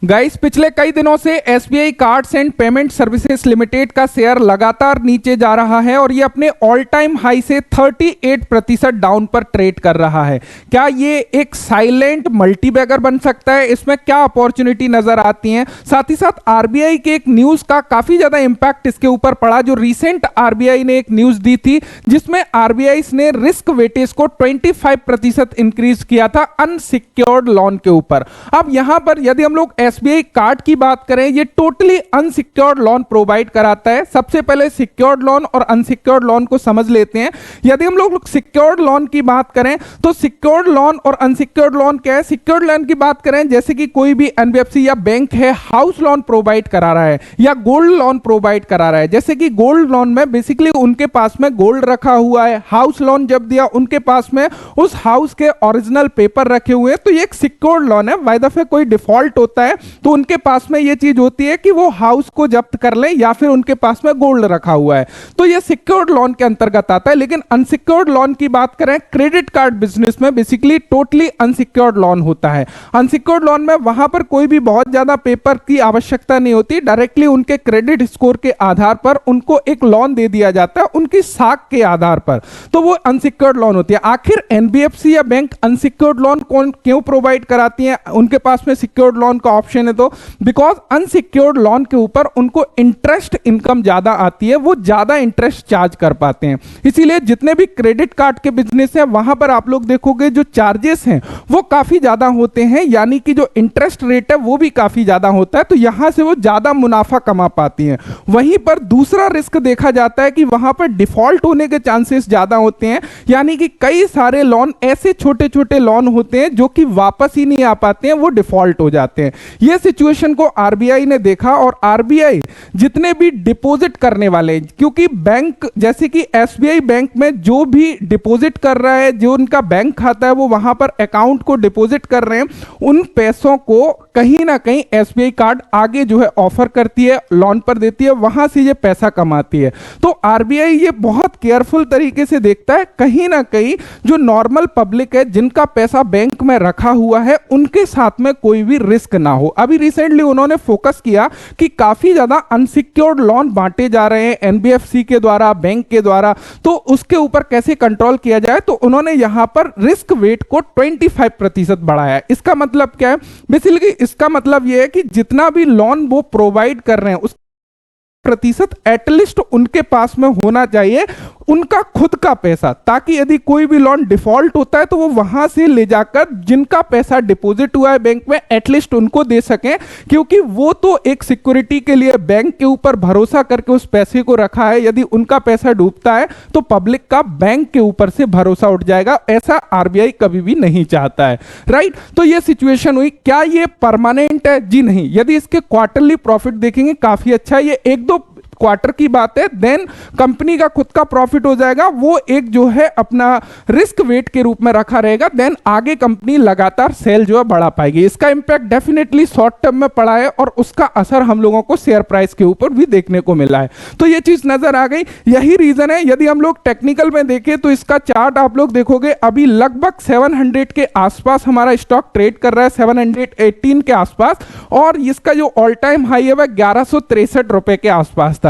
Guys, पिछले कई दिनों से SBI cards and payment services limited का शेयर लगातार नीचे जा रहा है और ये अपने ऑल टाइम हाई से 38% डाउन पर ट्रेड कर रहा है। क्या ये एक साइलेंट मल्टीबैगर बन सकता है? इसमें क्या अपॉर्चुनिटी नजर आती है? साथ ही साथ आरबीआई के एक न्यूज का काफी ज्यादा इंपैक्ट इसके ऊपर पड़ा, जो रिसेंट आरबीआई ने एक न्यूज दी थी जिसमें आरबीआई ने रिस्क वेटेज को 25% इंक्रीज किया था अनसिक्योर्ड लोन के ऊपर। अब यहां पर यदि हम लोग एसबीआई कार्ड की बात करें, ये टोटली अनसिक्योर्ड लोन प्रोवाइड कराता है। सबसे पहले सिक्योर्ड लोन और अनसिक्योर्ड लोन को समझ लेते हैं। यदि हम लोग सिक्योर्ड लोन की बात करें तो सिक्योर्ड लोन और अनसिक्योर्ड लोन क्या है? सिक्योर्ड लोन की बात करें जैसे कि कोई भी एनबीएफसी या बैंक है हाउस लोन प्रोवाइड करा रहा है या गोल्ड लोन प्रोवाइड करा रहा है। जैसे कि गोल्ड लोन में बेसिकली उनके पास में गोल्ड रखा हुआ है, हाउस लोन जब दिया उनके पास में उस हाउस के ओरिजिनल पेपर रखे हुए हैं, तो ये एक सिक्योर्ड लोन है। बाय द वे कोई डिफॉल्ट होता है तो उनके पास में ये चीज होती है कि वो हाउस को जब्त कर ले या फिर उनके पास में गोल्ड रखा हुआ है, तो ये सिक्योर्ड लोन के अंतर्गत आता है। लेकिन अनसिक्योर्ड लोन की बात करें, क्रेडिट कार्ड बिजनेस में बेसिकली टोटली अनसिक्योर्ड लोन होता है। अनसिक्योर्ड लोन में वहां पर कोई भी बहुत ज्यादा पेपर की आवश्यकता नहीं होती, डायरेक्टली उनके क्रेडिट स्कोर के आधार पर उनको एक लोन दे दिया जाता है उनकी साख के आधार पर, तो वो अनसिक्योर्ड लोन होती है। आखिर एनबीएफसी या बैंक अनसिक्योर्ड लोन कौन क्यों प्रोवाइड कराती है? उनके पास में सिक्योर्ड लोन का ऑप्शन है तो बिकॉज अनसिक्योर्ड लोन के ऊपर उनको इंटरेस्ट इनकम ज्यादा आती है, वो ज्यादा इंटरेस्ट चार्ज कर पाते हैं। इसीलिए जितने भी क्रेडिट कार्ड के बिजनेस है वहां पर आप लोग देखोगे जो चार्जेस हैं वो काफी ज्यादा होते हैं, यानी कि जो इंटरेस्ट रेट है वो भी काफी ज्यादा होता है, तो यहां से वो ज्यादा मुनाफा कमा पाती हैं। वहीं पर दूसरा रिस्क देखा जाता है कि वहां पर डिफॉल्ट होने के चांसेस ज्यादा होते हैं, यानी कि कई सारे लोन ऐसे छोटे छोटे लोन होते हैं जो कि वापस ही नहीं आ पाते हैं, वो डिफॉल्ट हो जाते हैं। यह सिचुएशन को आरबीआई ने देखा और आरबीआई जितने भी डिपॉजिट करने वाले, क्योंकि बैंक जैसे कि एसबीआई बैंक में जो भी डिपॉजिट कर रहा है, जो उनका बैंक खाता है वो वहां पर अकाउंट को डिपॉजिट कर रहे हैं, उन पैसों को कहीं ना कहीं एसबीआई कार्ड आगे जो है ऑफर करती है, लोन पर देती है, वहां से ये पैसा कमाती है। तो आरबीआई ये बहुत केयरफुल तरीके से देखता है कहीं ना कहीं जो नॉर्मल पब्लिक है जिनका पैसा बैंक में रखा हुआ है उनके साथ में कोई भी रिस्क ना हो। अभी रिसेंटली उन्होंने फोकस किया कि काफी ज्यादा अनसिक्योर्ड लोन बांटे जा रहे हैं एनबीएफसी के द्वारा, बैंक के द्वारा, तो उसके ऊपर कैसे कंट्रोल किया जाए, तो उन्होंने यहां पर रिस्क वेट को 25% बढ़ाया। इसका मतलब क्या है? बेसिकली इसका मतलब यह है कि जितना भी लोन वो प्रोवाइड कर रहे हैं उस प्रतिशत एटलीस्ट उनके पास में होना चाहिए उनका खुद का पैसा, ताकि यदि कोई भी लोन डिफॉल्ट होता है तो वो वहां से ले जाकर जिनका पैसा डिपॉजिट हुआ है बैंक में एटलीस्ट उनको दे सकें, क्योंकि वो तो एक सिक्योरिटी के लिए बैंक के ऊपर भरोसा करके उस पैसे को रखा है। यदि उनका पैसा डूबता है तो पब्लिक का बैंक के ऊपर से भरोसा उठ जाएगा, ऐसा आरबीआई कभी भी नहीं चाहता है, राइट। तो ये सिचुएशन हुई। क्या ये परमानेंट है? जी नहीं। यदि इसके क्वार्टरली प्रॉफिट देखेंगे काफी अच्छा है, ये एक दो क्वार्टर की बात है, देन कंपनी का खुद का प्रॉफिट हो जाएगा, वो एक जो है अपना रिस्क वेट के रूप में रखा रहेगा, देन आगे कंपनी लगातार सेल जो है बढ़ा पाएगी। इसका इंपैक्ट डेफिनेटली शॉर्ट टर्म में पड़ा है और उसका असर हम लोगों को शेयर प्राइस के ऊपर भी देखने को मिला है, तो ये चीज नजर आ गई। यही रीजन है, यदि हम लोग टेक्निकल में देखें तो इसका चार्ट आप लोग देखोगे अभी लगभग 700 के आसपास हमारा स्टॉक ट्रेड कर रहा है, 718 के आसपास, और इसका जो ऑल टाइम हाई है वह 1163 रुपए के आसपास था।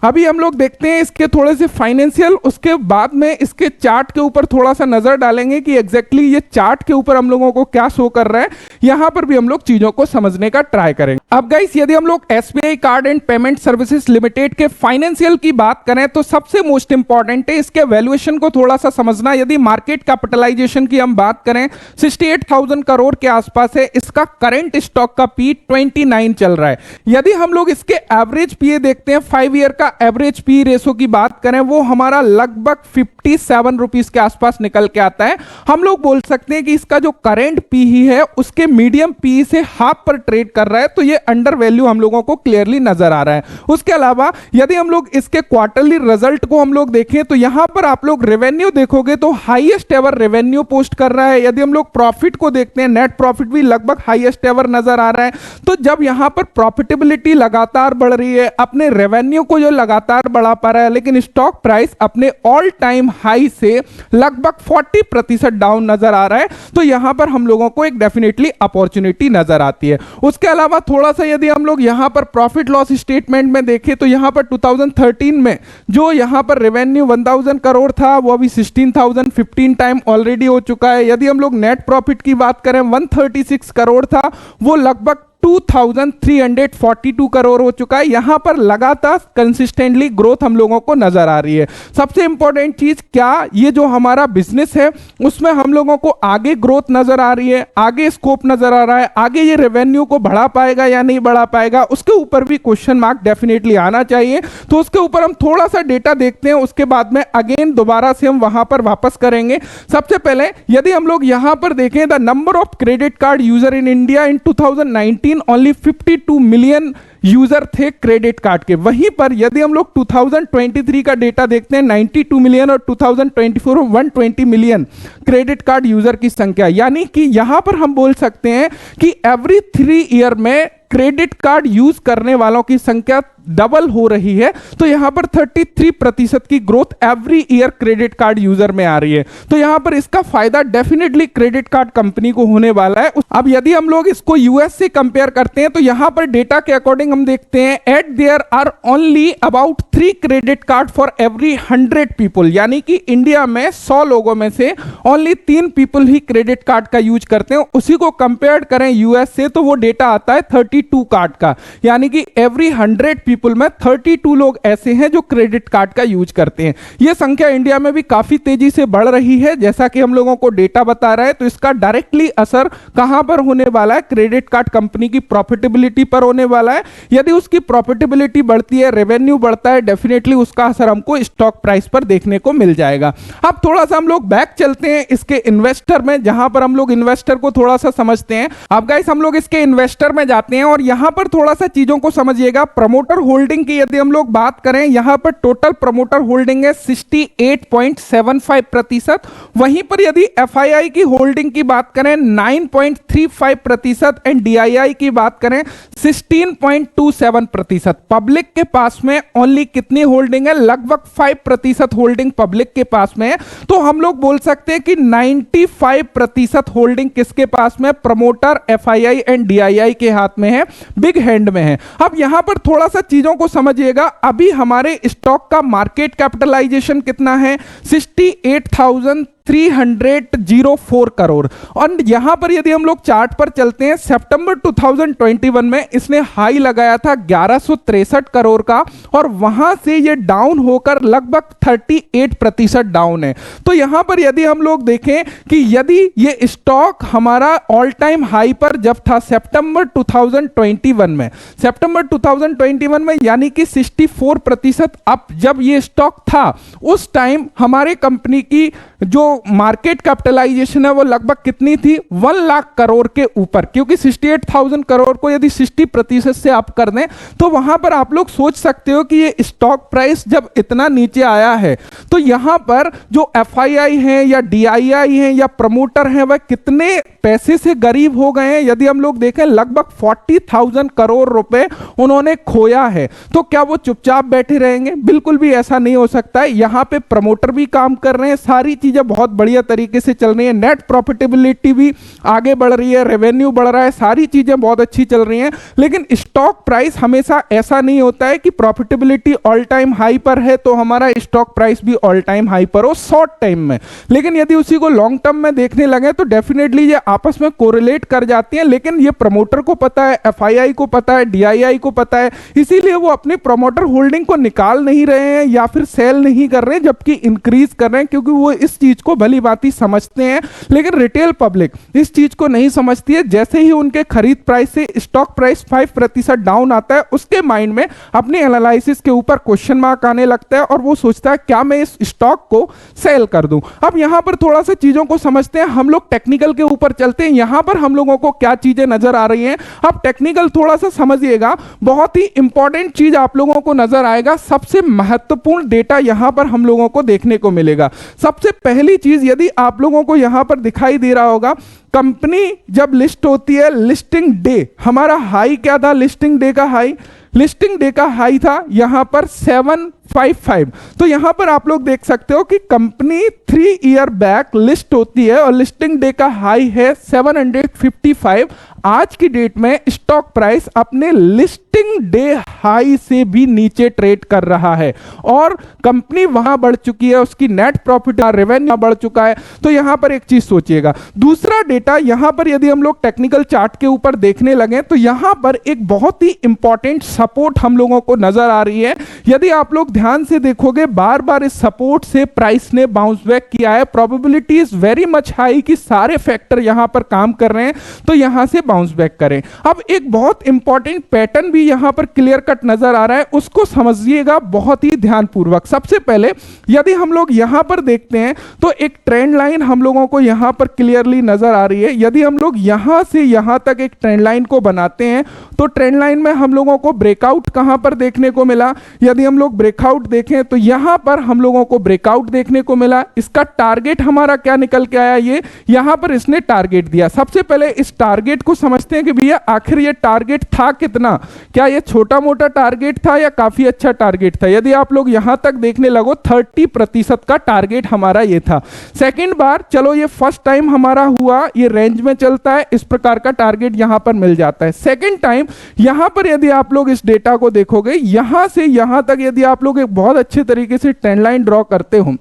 अभी हम लोग देखते हैं इसके थोड़े से फाइनेंशियल, उसके बाद में इसके चार्ट के ऊपर थोड़ा सा नजर डालेंगे कि एग्जैक्टली ये चार्ट के ऊपर हम लोगों को क्या शो कर रहा है, यहां पर भी हम लोग चीजों को समझने का ट्राई करेंगे। अब गाइस, यदि हम लोग SBI card and payment services limited के फाइनेंशियल की बात करें तो सबसे मोस्ट इंपॉर्टेंट है इसके वैल्यूएशन को थोड़ा सा समझना। यदि मार्केट कैपिटलाइजेशन की हम बात करें 68,000 करोड़ के आसपास है, इसका करंट स्टॉक का पी 29 चल रहा है। यदि हम लोग इसके एवरेज पीए देखते हैं, 5 ईयर का एवरेज पी रेशो की बात करें, वो हमारा लगभग 57 रुपीस के आसपास निकल के आता है। हम लोग बोल सकते हैं कि इसका जो करंट पी ही है उसके मीडियम पी से हाफ पर ट्रेड कर रहा है, तो ये अंडर वैल्यू हम लोगों को क्लियरली नजर आ रहा है। उसके अलावा यदि हम लोग इसके क्वार्टरली रिजल्ट को हम लोग देखें तो यहां पर आप लोग रेवेन्यू देखोगे तो हाईएस्ट एवर रेवेन्यू पोस्ट कर रहा है। यदि हम लोग प्रॉफिट को देखते हैं, नेट प्रॉफिट भी लगभग हाईएस्ट एवर नजर आ रहा है। तो जब यहां पर प्रॉफिटेबिलिटी लगातार बढ़ रही है, अपने रेवेन्यू रेवेन्यू को जो लगातार बढ़ा पा रहा है, लेकिन स्टॉक प्राइस अपने ऑल टाइम हाई से लगभग 40% डाउन नजर आ रहा है। तो यहां पर हम लोगों को एक डेफिनेटली अपॉर्चुनिटी नजर आती है। उसके अलावा थोड़ा सा यदि हम लोग यहां पर प्रॉफिट लॉस स्टेटमेंट में देखें तो यहां पर 2013 में जो यहां पर रेवेन्यू 1000 करोड़ था वो अभी 16,000 15 टाइम ऑलरेडी हो चुका है। यदि हम लोग नेट प्रॉफिट की बात करें 136 करोड़ था, वो लगभग 2342 करोड़ हो चुका है। यहां पर लगातार कंसिस्टेंटली ग्रोथ हम लोगों को नजर आ रही है। सबसे इंपॉर्टेंट चीज, क्या ये जो हमारा बिजनेस है उसमें हम लोगों को आगे ग्रोथ नजर आ रही है, आगे स्कोप नजर आ रहा है, आगे ये रेवेन्यू को बढ़ा पाएगा या नहीं बढ़ा पाएगा, उसके ऊपर भी क्वेश्चन मार्क डेफिनेटली आना चाहिए। तो उसके ऊपर हम थोड़ा सा डेटा देखते हैं, उसके बाद में अगेन दोबारा से हम वहां पर वापस करेंगे। सबसे पहले यदि हम लोग यहां पर देखें the number of credit card user in India in 2019 only 52 million user थे क्रेडिट कार्ड के। वहीं पर यदि हम लोग 2023 का डेटा देखते हैं 92 मिलियन और 2024 में 120 मिलियन क्रेडिट कार्ड यूजर की संख्या, यानी कि यहां पर हम बोल सकते हैं कि एवरी 3 ईयर में क्रेडिट कार्ड यूज करने वालों की संख्या डबल हो रही है। तो यहां पर 33% की growth every year credit card user में आ रही है। तो यहां पर इसका फायदा डेफिनेटली क्रेडिट कार्ड कंपनी को होने वाला है। अब यदि हम लोग इसको यूएस से कंपेयर करते हैं तो यहां पर डेटा के अकॉर्डिंग हम देखते हैं at there are only about 3 credit card for every 100 people, यानी कि इंडिया में 100 लोगों में से ओनली 3 पीपल ही क्रेडिट कार्ड का यूज करते हैं। उसी को कंपेयर करें यूएस से तो वो डेटा आता है 32 कार्ड का, यानी कि एवरी 100 पीपल में 32 लोग ऐसे हैं जो क्रेडिट कार्ड का यूज करते हैं। यह संख्या इंडिया में भी काफी तेजी से बढ़ रही है, जैसा कि हम लोगों को डेटा बता रहा है। तो इसका डायरेक्टली असर कहां पर होने वाला है? क्रेडिट कार्ड कंपनी की प्रॉफिटेबिलिटी पर होने वाला है। यदि उसकी प्रॉफिटेबिलिटी बढ़ती है, रेवेन्यू बढ़ता है, डेफिनेटली उसका असर हमको स्टॉक प्राइस पर देखने को मिल जाएगा। अब थोड़ा सा हम लोग बैक चलते हैं इसके इन्वेस्टर में, जहां पर हम लोग इन्वेस्टर को थोड़ा सा समझते हैं। अब गाइस हम लोग इसके इन्वेस्टर में जाते हैं और यहां पर थोड़ा सा चीजों को समझिएगा। प्रमोटर होल्डिंग की यदि हम लोग बात करें, यहां पर टोटल प्रमोटर होल्डिंग है 68.75%। वहीं पर यदि एफआईआई की होल्डिंग की बात करें 9.35% एंड डीआईआई की बात करें 16.27%। पब्लिक के पास में ओनली कितनी होल्डिंग है? लगभग 5% होल्डिंग पब्लिक के पास में है। तो हम लोग बोल सकते हैं कि 95% होल्डिंग किसके पास में? प्रमोटर, एफआईआई एंड डीआईआई के हाथ में है, बिग हैंड में है। अब यहां पर थोड़ा सा चीजों को समझिएगा। अभी हमारे स्टॉक का मार्केट कैपिटलाइजेशन कितना है? 68,304 करोड़। और यहां पर यदि हम लोग चार्ट पर चलते हैं, सितंबर 2021 में इसने हाई लगाया था 1163 करोड़ का और वहां से ये डाउन होकर लगभग 38% डाउन है। तो यहां पर यदि हम लोग देखें कि यदि ये स्टॉक हमारा ऑल टाइम हाई पर जब था सितंबर 2021 में, यानी कि 64% अप जब ये स्टॉक था, उस टाइम हमारे कंपनी की जो मार्केट कैपिटलाइजेशन है वो लगभग कितनी थी? 1 लाख करोड़ के ऊपर, क्योंकि 68,000 करोड़ को यदि 60% से अप कर दें तो वहां पर आप लोग सोच सकते हो कि ये स्टॉक प्राइस जब इतना नीचे आया है तो यहां पर जो एफआईआई है या डीआईआई है या प्रमोटर है वह कितने पैसे से गरीब हो गए हैं। यदि हम लोग देखें लगभग 40,000 करोड़ रुपए उन्होंने खोया है। तो क्या वो चुपचाप बैठे रहेंगे? बिल्कुल भी ऐसा नहीं हो सकता है। यहां पे प्रमोटर भी काम कर रहे हैं, सारी चीजें बहुत बढ़िया तरीके से चल रही है, नेट प्रॉफिटेबिलिटी भी आगे बढ़ रही है, रेवेन्यू बढ़ रहा है, सारी चीजें बहुत अच्छी चल रही हैं। लेकिन स्टॉक प्राइस हमेशा ऐसा नहीं होता है कि प्रॉफिटेबिलिटी ऑल टाइम हाई पर है तो हमारा स्टॉक प्राइस भी ऑल टाइम हाई पर हो शॉर्ट टाइम में। लेकिन यदि उसी को लॉन्ग टर्म में देखने लगे तो डेफिनेटली ये आपस में कोरिलेट कर जाती हैं। लेकिन ये प्रमोटर को पता है, एफआईआई को पता है, डीआईआई को पता है, इसीलिए वो अपनी प्रमोटर होल्डिंग को निकाल नहीं रहे हैं या फिर सेल नहीं कर रहे हैं, जबकि इंक्रीज कर रहे हैं, क्योंकि वो इस चीज को भली भांति समझते हैं। लेकिन रिटेल पब्लिक इस चीज को नहीं समझती है। जैसे ही उनके खरीद प्राइस से स्टॉक प्राइस 5% डाउन आता है, उसके माइंड में अपने एनालिसिस के ऊपर क्वेश्चन मार्क आने लगता है और वो सोचता है क्या मैं इस स्टॉक को सेल कर दूं। अब यहां पर थोड़ा सा चीजों को समझते हैं, हम लोग टेक्निकल के ऊपर चलते हैं। यहां पर हम लोगों को क्या चीजें नजर आ रही हैं, अब टेक्निकल थोड़ा सा समझिएगा। बहुत ही इंपॉर्टेंट चीज आप लोगों को नजर आएगा, सबसे महत्वपूर्ण डेटा यहां पर हम लोगों को देखने को मिलेगा। सबसे पहली चीज यदि आप लोगों को यहां पर दिखाई दे रहा होगा, कंपनी जब लिस्ट होती है, लिस्टिंग डे हमारा हाई क्या था? लिस्टिंग डे का हाई लिस्टिंग डे का हाई था यहां पर 755। तो यहां पर आप लोग देख सकते हो कि कंपनी 3 ईयर बैक लिस्ट होती है और लिस्टिंग डे का हाई है 755। आज की डेट में स्टॉक प्राइस अपने लिस्टिंग डे हाई से भी नीचे ट्रेड कर रहा है और कंपनी वहां बढ़ चुकी है, उसकी नेट प्रॉफिट रेवेन्यू बढ़ चुका है। तो यहां पर एक चीज सोचिएगा। दूसरा डेटा यहां पर यदि हम लोग टेक्निकल चार्ट के ऊपर देखने लगे तो यहां पर एक बहुत ही इंपॉर्टेंट सपोर्ट हम लोगों को नजर आ रही है। यदि आप लोग ध्यान से देखोगे बार बार इस सपोर्ट से प्राइस ने बाउंस बैक किया है। Probability is very much high कि सारे फैक्टर यहां पर काम कर रहे हैं तो यहां से बाउंस बैक करें। अब एक बहुत इंपॉर्टेंट पैटर्न भी यहां पर क्लियर कट नजर आ रहा है, उसको समझिएगा बहुत ही ध्यानपूर्वक। सबसे पहले यदि हम लोग यहां पर देखते हैं तो एक ट्रेंड लाइन हम लोगों को यहां पर क्लियरली नजर आ रही है। यदि हम लोग यहां से यहां तक एक ट्रेंड लाइन को बनाते हैं तो ट्रेंड लाइन में हम लोगों को ब्रेकआउट कहां पर देखने को मिला? यदि हम लोग ब्रेकआउट देखें तो यहां पर हम लोगों को ब्रेकआउट देखने को मिला। इसका टारगेट हमारा क्या निकल के आया? ये यहां पर इसने टारगेट दिया। सबसे पहले इस टारगेट को समझते हैं कि भैया आखिर ये टारगेट था कितना? क्या ये छोटा मोटा टारगेट था या काफी अच्छा टारगेट था? यदि आप लोग यहां तक देखने लगो 30% का टारगेट हमारा ये था। सेकेंड बार चलो ये फर्स्ट टाइम हमारा हुआ, ये रेंज में चलता है, इस प्रकार का टारगेट यहां पर मिल जाता है। सेकेंड टाइम यहां पर यदि आप लोग इस डेटा को देखोगे यहां से यहां तक यदि आप लोग एक बहुत अच्छे तरीके से ट्रेंड लाइन ड्रॉ करते हो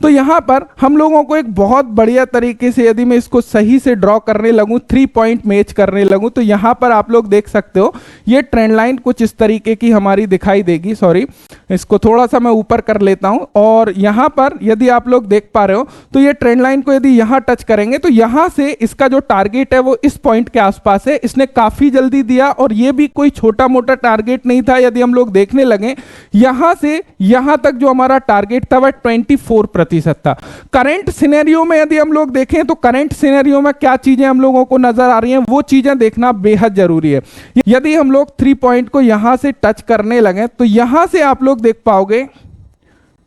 तो यहां पर हम लोगों को एक बहुत बढ़िया तरीके से यदि मैं इसको सही से ड्रॉ करने लगूं, 3 पॉइंट मैच करने लगूं तो यहां पर आप लोग देख सकते हो ये ट्रेंड लाइन कुछ इस तरीके की हमारी दिखाई देगी। सॉरी, इसको थोड़ा सा मैं ऊपर कर लेता हूं और यहां पर यदि आप लोग देख पा रहे हो तो ये ट्रेंड लाइन को यदि यहां टच करेंगे तो यहां से इसका जो टारगेट है वो इस पॉइंट के आसपास है। इसने काफी जल्दी दिया और ये भी कोई छोटा मोटा टारगेट नहीं था। यदि हम लोग देखने लगे यहां से यहां तक जो हमारा टारगेट था वह 24% था। करंट सिनेरियो में यदि हम लोग देखें तो करंट सिनेरियो में क्या चीजें हम लोगों को नजर आ रही हैं वो चीजें देखना बेहद जरूरी है। यदि हम लोग 3 पॉइंट को यहां से टच करने लगे तो यहां से आप लोग देख पाओगे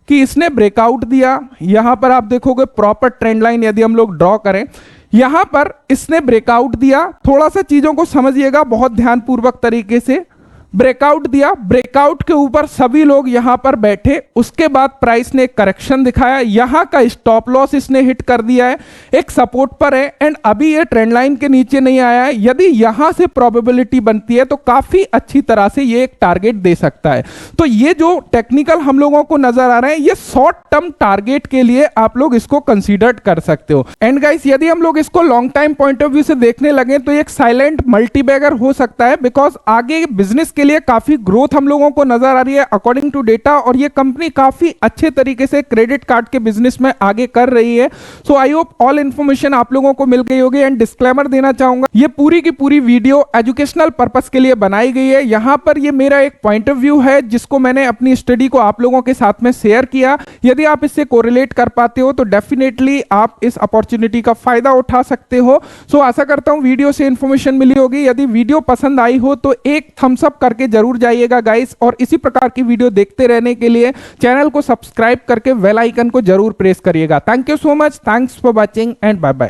कि इसने ब्रेकआउट दिया। यहां पर आप देखोगे प्रॉपर ट्रेंड लाइन यदि हम लोग ड्रॉ करें यहां पर इसने ब्रेकआउट दिया। थोड़ा सा चीजों को समझिएगा बहुत ध्यानपूर्वक तरीके से। ब्रेकआउट दिया, ब्रेकआउट के ऊपर सभी लोग यहां पर बैठे, उसके बाद प्राइस ने करेक्शन दिखाया, यहां का स्टॉप लॉस इसने हिट कर दिया है, एक सपोर्ट पर है एंड अभी ये ट्रेंड लाइन के नीचे नहीं आया है। यदि यहां से प्रोबेबिलिटी बनती है तो काफी अच्छी तरह से ये एक टारगेट दे सकता है। तो ये जो टेक्निकल हम लोगों को नजर आ रहे हैं ये शॉर्ट टर्म टारगेट के लिए आप लोग इसको कंसीडर कर सकते हो। एंड गाइस यदि हम लोग इसको long time point of view से देखने लगे तो एक साइलेंट मल्टीबैगर हो सकता है, बिकॉज आगे बिजनेस के लिए काफी ग्रोथ हम लोगों को नजर आ रही है अकॉर्डिंग टू डेटा और ये कंपनी काफी अच्छे तरीके से क्रेडिट कार्ड के बिजनेस में आगे कर रही है। सो आई होप ऑल इंफॉर्मेशन आप लोगों को मिल गई होगी। एंड डिस्क्लेमर देना चाहूंगा ये पूरी की पूरी वीडियो एजुकेशनल पर्पस के लिए बनाई गई है। यहां पर ये मेरा एक पॉइंट ऑफ व्यू है जिसको मैंने अपनी स्टडी को आप लोगों के साथ में शेयर किया। यदि आप इससे कोरिलेट कर पाते हो तो डेफिनेटली आप इस अपॉर्चुनिटी का फायदा उठा सकते हो। सो आशा करता हूं वीडियो से इंफॉर्मेशन मिली होगी। यदि वीडियो पसंद आई हो तो एक थम्स अप करके जरूर जाइएगा गाइस, और इसी प्रकार की वीडियो देखते रहने के लिए चैनल को सब्सक्राइब करके बेल आइकन को जरूर प्रेस करिएगा। Thank you so much, thanks for watching and bye bye.